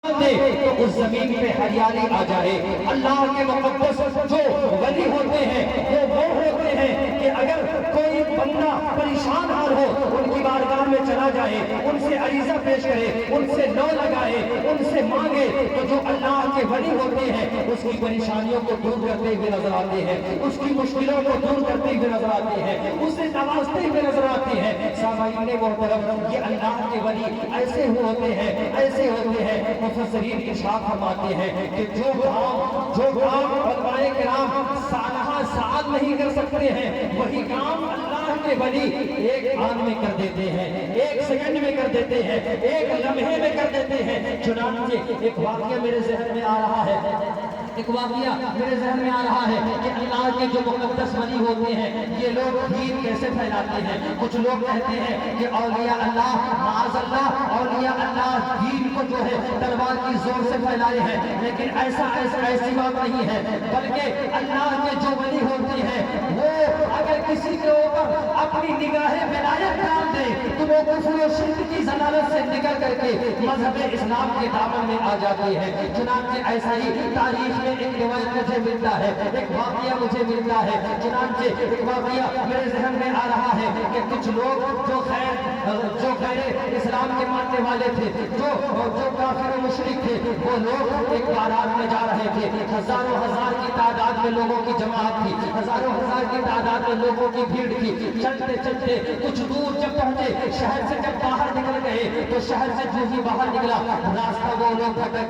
دے تو اس زمین پہ ہریالی آ جائے۔ اللہ کے مقدس جو ولی ہوتے ہیں وہ ہوتے ہیں کہ اگر کوئی بندہ پریشان حال ہو ان کی بارگاہ میں چلا جائے، ان سے عریضہ پیش کرے، ان سے لو لگائے، ان سے مانگے، تو جو اللہ کے ولی ہوتے ہیں اس کی پریشانیوں کو دور کرتے ہوئے نظر آتے ہیں، اس کی مشکلوں کو دور کرتے ہوئے نظر آتے ہیں، اسے نوازتے ہوئے نظر آتے ہیں۔ سامعین محترم، یہ اللہ کے ولی ایسے ہوتے ہیں، ایسے ہوتے ہیں۔ مفسرین ارشاد فرماتے ہیں کہ جو کام علماء کرام سالہ سال نہیں کر سکتے ہیں، وہی کام اللہ کے ولی ایک آن میں کر دیتے ہیں، ایک سیکنڈ میں کر دیتے ہیں، ایک لمحے میں کر دیتے ہیں۔ چنانچہ ایک واقعہ میرے ذہن میں آ رہا ہے کہ اللہ کے جو مقدس ولی ہوتے ہیں یہ لوگ دین کیسے پھیلاتے ہیں۔ کچھ لوگ کہتے ہیں کہ اولیاء اللہ معاذ اللہ اولیاء اللہ دین کو جو ہے تلوار کی زور سے پھیلائے ہیں، لیکن ایسی بات نہیں ہے، بلکہ اللہ کے جو ولی ہوتے ہیں وہ اگر کسی کے اوپر اپنی نگاہ ولایت ڈال دے تو وہ کفر و شرک کی ضلالت سے نکل کر کے مذہب اسلام کے دامن میں آ جاتے ہیں۔ چنانچہ ایسا ہی تاریخ میں ایک روایت مجھے ملتا ہے، ایک واقعہ مجھے ملتا ہے۔ چنانچہ ایک واقعہ میرے ذہن میں آ رہا ہے کہ کچھ لوگ جو غیر اسلام کے ماننے والے تھے، جو کافر و مشرک تھے، وہ لوگ ایک بارات میں جا رہے تھے۔ ہزاروں ہزار کی تعداد میں لوگوں کی جماعت تھی، ہزاروں ہزار کی تعداد میں لوگوں کی بھیڑ تھی۔ چلتے چلتے کچھ دور جب پہنچے، شہر سے جب باہر نکل گئے تو شہر سے جو ہی باہر نکلا راستہ وہ لوگ بھٹک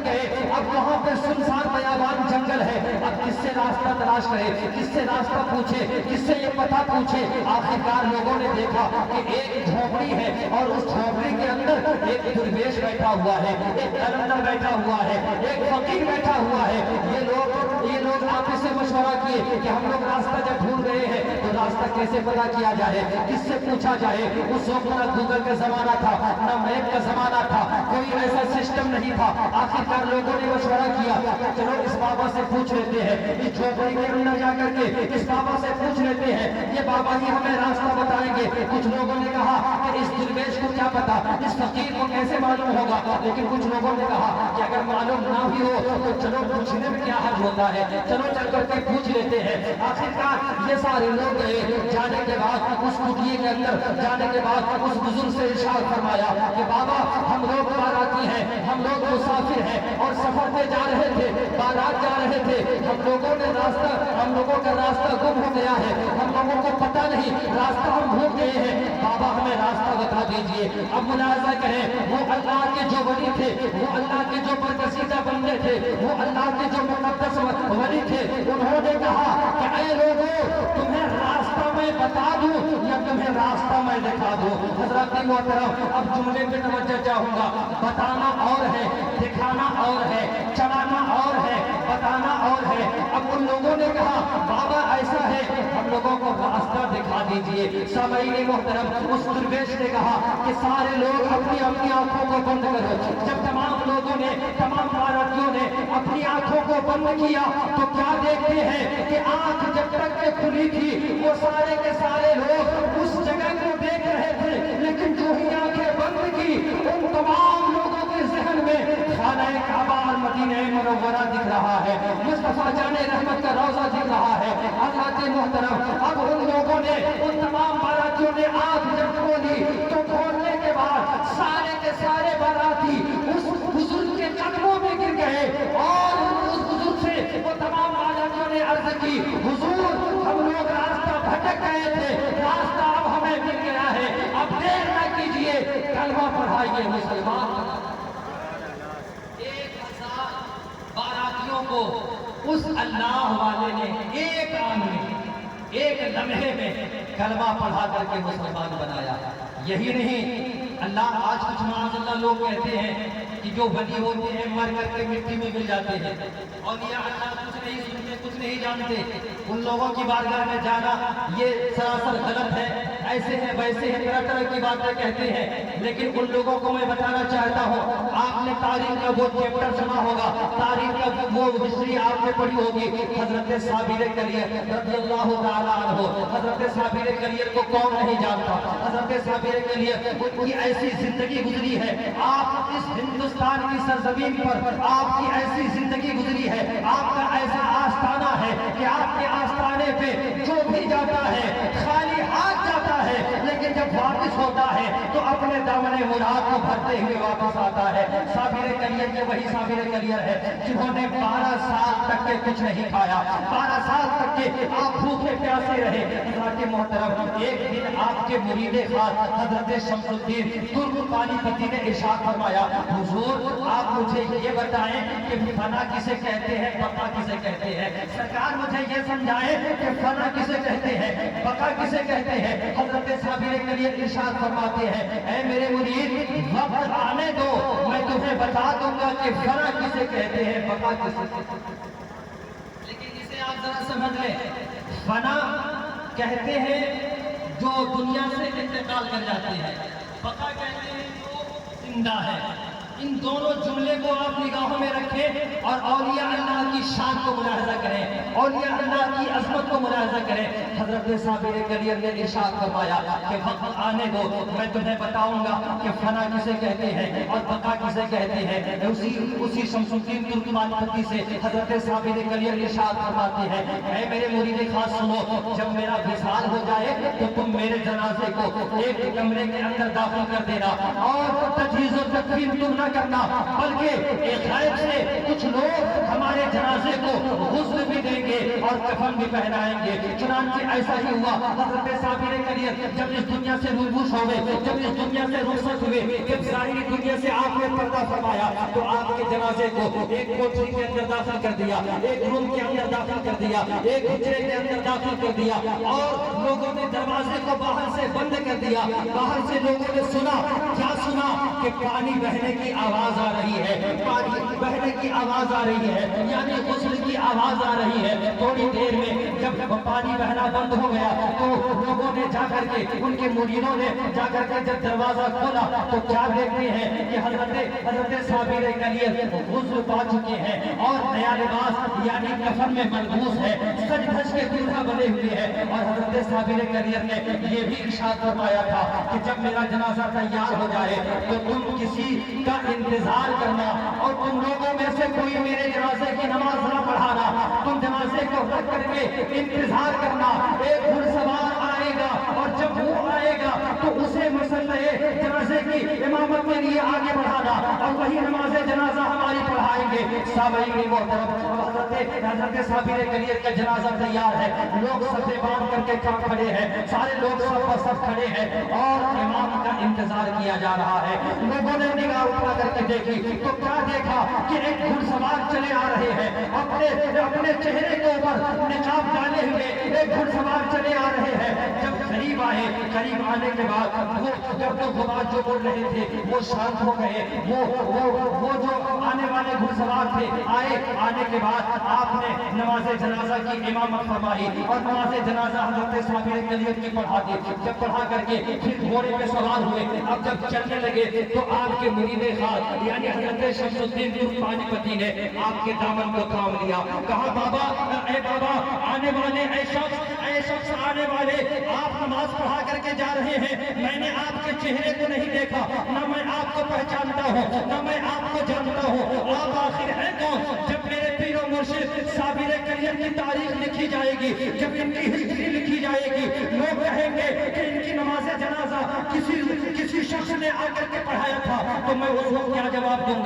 گئے۔ اب وہاں پہ سنسان بیابان جنگل ہے، اب کس سے راستہ تلاش کرے، کس سے راستہ پوچھے، کس سے یہ پتہ پوچھے۔ آخرکار لوگوں نے دیکھا کہ ایک جھونپڑی ہے اور اس جھونپڑی کے اندر ایک درویش بیٹھا ہوا ہے، ایک قلندر بیٹھا ہوا ہے، ایک فقیر بیٹھا ہوا ہے۔ یہ لوگ آپس سے مشورہ کیے کہ ہم لوگ راستہ جب ڈھونڈ رہے ہیں تو راستہ کیسے پتہ کیا جائے، کس سے پوچھا جائے۔ اس وقت نہ گوگل کا زمانہ تھا، نہ میپ کا زمانہ تھا، کوئی ایسا سسٹم نہیں تھا۔ آخرکار لوگوں نے مشورہ کیا کہ چلو اس بابا سے پوچھ لیتے ہیں، اس جھونپڑی کے اندر جا کر کے اس بابا سے پوچھ لیتے ہیں، یہ بابا ہی ہمیں راستہ بتائیں گے۔ کچھ لوگوں نے کہا کہ اس درویش کو کیا پتا، اس فقیر کو کیسے معلوم ہوگا، لیکن کچھ لوگوں نے کہا کہ اگر معلوم نہ بھی ہو تو چلو پوچھنے میں کیا حرج ہوتا ہے، چلو چل کر کے پوچھ لیتے ہیں۔ آخرکار یہ سارے لوگ گئے، جانے کے بعد اس کٹیے کے اندر جانے کے بعد اس بزرگ سے ارشاد فرمایا کہ بابا ہم لوگ باراتی ہیں، ہم لوگ مسافر ہیں اور سفر پہ جا رہے تھے، بارات جا رہے تھے، ہم لوگوں کا راستہ گم ہو گیا ہے، ہم لوگوں کو پتہ نہیں، راستہ ہم بھول گئے ہیں، بابا ہمیں راستہ بتا دیجئے۔ اب ملاحظہ کریں، وہ اللہ کے جو ولی تھے، وہ اللہ کے جو برگزیدہ بندے تھے، وہ اللہ کے جو مقدس ولی تھے، انہوں نے کہا کہ اے لوگوں تمہیں راستہ میں بتا دوں یا تمہیں راستہ میں دکھا دوں۔ حضرات محترم، اب جملے پہ توجہ چاہوں گا، بتانا اور ہے، دکھانا اور ہے، چلانا اور ہے، بتانا اور ہے۔ اب ان لوگوں نے کہا بابا ایسا ہے ہم لوگوں کو راستہ دکھا دیجئے۔ سامعین محترم، اس درویش نے کہا کہ سارے لوگ اپنی آنکھوں کو بند کرو۔ جب تمام لوگوں نے، تمام باراتیوں نے اپنی آنکھوں کو بند کیا تو کیا دیکھتے ہیں کہ آنکھ جب تک کہ کھلی تھی وہ سارے کے سارے لوگ اس جگہ کو دیکھ رہے تھے، لیکن جو ہی آنکھیں بند کی ان تمام لوگوں کے ذہن میں خانہ کعبہ اور مدینہ منورہ دکھ رہا ہے، مصطفیٰ جان رحمت کا روضہ دکھ رہا ہے۔ حضرات محترم، اب ان لوگوں نے، ان تمام باراتیوں نے آنکھ جب کھولی تو کھولنے کے بعد سارے کے سارے باراتی اس بزرگ کے قدموں میں گر گئے اور اس بزرگ سے وہ تمام باراتیوں نے عرض کی حضور ہم لوگ راستہ بھٹک گئے تھے، راستہ اب ہمیں مل گیا ہے، اب دیر نہ کیجئے، کلمہ پڑھائیے مسلمان۔ 1000 باراتیوں کو اس اللہ والے نے ایک آن میں، ایک لمحے میں کلمہ پڑھا کر کے مسلمان بنایا۔ یہی نہیں، اللہ آج کچھ معاذ اللہ لوگ کہتے ہیں کہ جو ولی ہوتے ہیں مر کر کے مٹی میں مل جاتے ہیں، اولیاء اللہ کچھ نہیں سنتے، کچھ نہیں جانتے۔ ان لوگوں کی بارگاہ میں جانا یہ سراسر غلط ہے، ایسے ہیں ویسے ہیں، طرح طرح کی باتیں کہتے ہیں۔ لیکن ان لوگوں کو میں بتانا چاہتا ہوں، آپ نے تاریخ کا وہ چیپٹر سنا ہوگا، تاریخ کا وہ ہسٹری آپ نے پڑھی ہوگی۔ حضرت صابر کلیر رضی اللہ تعالیٰ عنہ، حضرت صابر کلیر کو کون نہیں جانتا؟ حضرت صابر کلیر ان کی ایسی زندگی گزری ہے، آپ اس ہندوستان کی سرزمین پر آپ کی ایسی زندگی گزری ہے، آپ کا ایسا آستانہ ہے کہ آپ کے آستانے پہ جو بھی جاتا ہے خالی ہاتھ جاتا ہے، لیکن جب واپس ہوتا ہے تو اپنے دامن مراد کو بھرتے ہوئے واپس آتا ہے۔ صابر کلیئر کے وہی صابر کلیئر ہے جنہوں نے 12 سال تک کے کچھ نہیں کھایا، 12 سال تک کے آپ بھوکے پیاسے رہے۔ حضرات محترم، ایک دن آپ کے مرید خاص حضرت شمس الدین ترک پانی پتی نے ارشاد فرمایا، حضور آپ مجھے یہ بتائیں کہ فنا کسے کہتے ہیں، بقا کسے کہتے ہیں؟ سرکار مجھے یہ سمجھائیں کہ فنا کسے کہتے ہیں، بقا کسے کہتے ہیں؟ حضرت صابر کلیئر ارشاد فرماتے ہیں، اے میرے مرید وقت آنے دو، میں تمہیں بتا دوں گا کہ فنا کسے کہتے ہیں، بقا کسے کہتے ہیں۔ لیکن اسے آپ ذرا سمجھ لیں، فنا کہتے ہیں جو دنیا سے انتقال کر جاتے ہیں، بقا کہتے ہیں جو زندہ ہے۔ ان دونوں جملے کو آپ نگاہوں میں رکھیں اور اولیاء اللہ کی شان کو ملاحظہ کریں، اولیاء اللہ کی عظمت کو ملاحظہ کریں۔ حضرت صابر کلیئر نے ارشاد فرمایا کہ وقت آنے دو، میں تمہیں بتاؤں گا کہ فنا کسے کہتے ہیں اور بقا کسے کہتے ہیں۔ اسی شمس الدین ترکمان پتی سے حضرت صابر کلیئر ارشاد فرماتے ہیں، اے میرے مرید خاص سنو، جب میرا وصال ہو جائے تو تم میرے جنازے کو ایک کمرے کے اندر داخل کر دینا اور تجہیز و تکفین تم نہ کرنا، بلکہ ایک غیب سے کچھ لوگ ہمارے جنازے کو غسل بھی دیں گے اور کفن بھی پہنائیں گے۔ چنانچہ ایسا ہی ہوا۔ حضرت صابر کلیئر جب اس دنیا سے روبوش ہوئے، جب اس دنیا سے رخصت ہوئے، جب ظاہری دنیا سے آپ نے پردہ فرمایا تو آپ کے جنازے کو ایک کوٹری کے اندر داخل کر دیا، ایک روم کے اندر داخل کر دیا، ایک حجرے کے اندر داخل کر دیا اور لوگوں نے دروازے کو باہر سے بند کر دیا۔ باہر سے لوگوں نے سنا، کیا سنا؟ کہ پانی بہنے کی آواز آ رہی ہے، پانی بہنے کی آواز آ رہی ہے، یعنی غسل کی آواز آ رہی ہے۔ تھوڑی دیر میں جب پانی بہنا بند ہو گیا تو لوگوں نے جا کر کے، ان کے مریدوں نے جا کر کے جب دروازہ کھولا تو کیا دیکھتے ہیں کہ حضرت صابر کلیئر غسل پا چکے ہیں اور نیا لباس یعنی کفن میں ملبوس ہے، سج دھج کے دلہا بنے ہوئے ہیں۔ اور حضرت صابر کلیئر نے یہ بھی ارشاد فرمایا تھا کہ جب میرا جنازہ تیار ہو جائے تو تم کسی کا انتظار کرنا اور تم لوگوں میں سے کوئی میرے جنازے کی نماز نہ پڑھانا، تم جنازے کو رکھ کر کے انتظار کرنا۔ ایک گھڑ سوار آئے گا اور جب وہ آئے گا تو اسے مسئلہ جنازے کی امامت کے لیے آگے بڑھانا اور وہی نماز جنازہ ہماری پڑھائیں گے۔ سامعین محترم، حضرت صابر کلیئر کا جنازہ تیار ہے، لوگ صفے باندھ کر کے کھڑے ہیں، سارے لوگ صف پر صف کھڑے ہیں اور امام کا انتظار کیا جا رہا ہے۔ لوگوں نے نگاہ اٹھا کر کے دیکھی تو کیا دیکھا کہ ایک گھڑ سوار چلے آ رہے ہیں، اپنے چہرے کے اوپر نقاب ڈالے ہوئے ایک گھڑ سوار چلے آ رہے ہیں۔ جب قریب آئے، قریب آنے کے بعد وہ جب تو غبار جو بول رہے تھے وہ شانت ہو گئے۔ وہ جو آنے والے گھڑ سوار تھے آنے کے بعد آپ نے نماز جنازہ کی امامت فرمائی اور نماز جنازہ حضرت صابر کلیئر کی پڑھا دی۔ جب پڑھا کر کے پھر گھوڑے پہ سوار ہوئے، اب جب چلنے لگے تو آپ کے مرید خاص یعنی حضرت شمس الدین ترک پانی پتی نے آپ کے دامن کو تھام لیا، کہا بابا، اے بابا، آنے والے اے شخص آنے والے، آپ نماز پڑھا کر کے جا رہے ہیں، میں نے آپ کے چہرے کو نہیں دیکھا، نہ میں آپ کو پہچانتا ہوں، نہ میں آپ کو جانتا ہوں، آپ آخر ہیں کون؟ جب میرے پیر و مرشد صابر کلیئر کی تاریخ لکھی جائے گی، جب ان کی ہسٹری لکھی جائے گی، لوگ کہیں گے کہ ان کی نماز جنازہ کسی شخص نے آ کر کے پڑھایا تھا، تو میں اس وقت کیا جواب دوں گا؟